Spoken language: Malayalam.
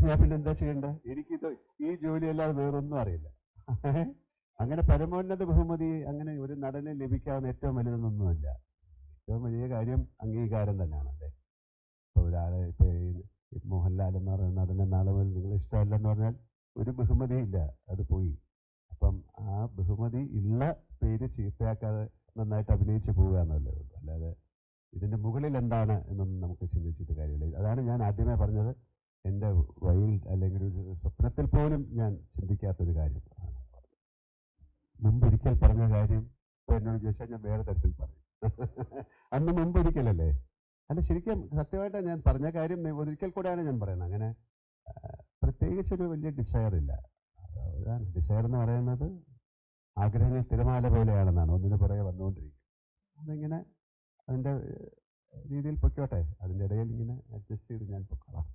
ഞാൻ പിന്നെ എന്താ ചെയ്യേണ്ടത്? എനിക്കിത് ഈ ജോലിയല്ലാതെ വേറൊന്നും അറിയില്ല. അങ്ങനെ പരമോന്നത ബഹുമതി അങ്ങനെ ഒരു നടന് ലഭിക്കാവുന്ന ഏറ്റവും വലുതെന്നൊന്നുമില്ല. ഏറ്റവും വലിയ കാര്യം അംഗീകാരം തന്നെയാണല്ലേ. ഇപ്പോൾ ഒരാളെ ഇപ്പോൾ ഈ മോഹൻലാൽ എന്ന് പറയുന്ന നടനെ നാളെ മുതൽ നിങ്ങൾ ഇഷ്ടമല്ലെന്ന് പറഞ്ഞാൽ ഒരു ബഹുമതിയില്ല, അത് പോയി. അപ്പം ആ ബഹുമതി ഉള്ള പേര് ചീത്തയാക്കാതെ നന്നായിട്ട് അഭിനയിച്ച് പോവുക എന്നല്ലേ ഉള്ളൂ. അല്ലാതെ ഇതിൻ്റെ മുകളിൽ എന്താണ് എന്നൊന്നും നമുക്ക് ചിന്തിച്ചിട്ട് കാര്യമില്ല. അതാണ് ഞാൻ ആദ്യമേ പറഞ്ഞത്, എൻ്റെ വൈൽഡ് അല്ലെങ്കിൽ ഒരു സ്വപ്നത്തിൽ പോലും ഞാൻ ചിന്തിക്കാത്തൊരു കാര്യം ആണ്. മുമ്പൊരിക്കൽ പറഞ്ഞ കാര്യം ഇപ്പോൾ എന്നോട് ചോദിച്ചാൽ ഞാൻ വേറെ തരത്തിൽ പറയും. അന്ന് മുമ്പൊരിക്കലല്ലേ? അല്ല, ശരിക്കും സത്യമായിട്ടാണ് ഞാൻ പറഞ്ഞ കാര്യം ഒരിക്കൽ കൂടെയാണ് ഞാൻ പറയുന്നത്. അങ്ങനെ പ്രത്യേകിച്ചൊരു വലിയ ഡിസയർ ഇല്ല. അതാണ് ഡിസയർ എന്ന് പറയുന്നത്. ആഗ്രഹങ്ങൾ തിരമാല പോലെയാണെന്നാണ്, ഒന്നിനു പുറകെ വന്നുകൊണ്ടിരിക്കും. അതിങ്ങനെ അതിൻ്റെ രീതിയിൽ പൊയ്ക്കോട്ടെ, അതിൻ്റെ ഇടയിൽ ഇങ്ങനെ അഡ്ജസ്റ്റ് ചെയ്ത് ഞാൻ പൊക്കോളാം.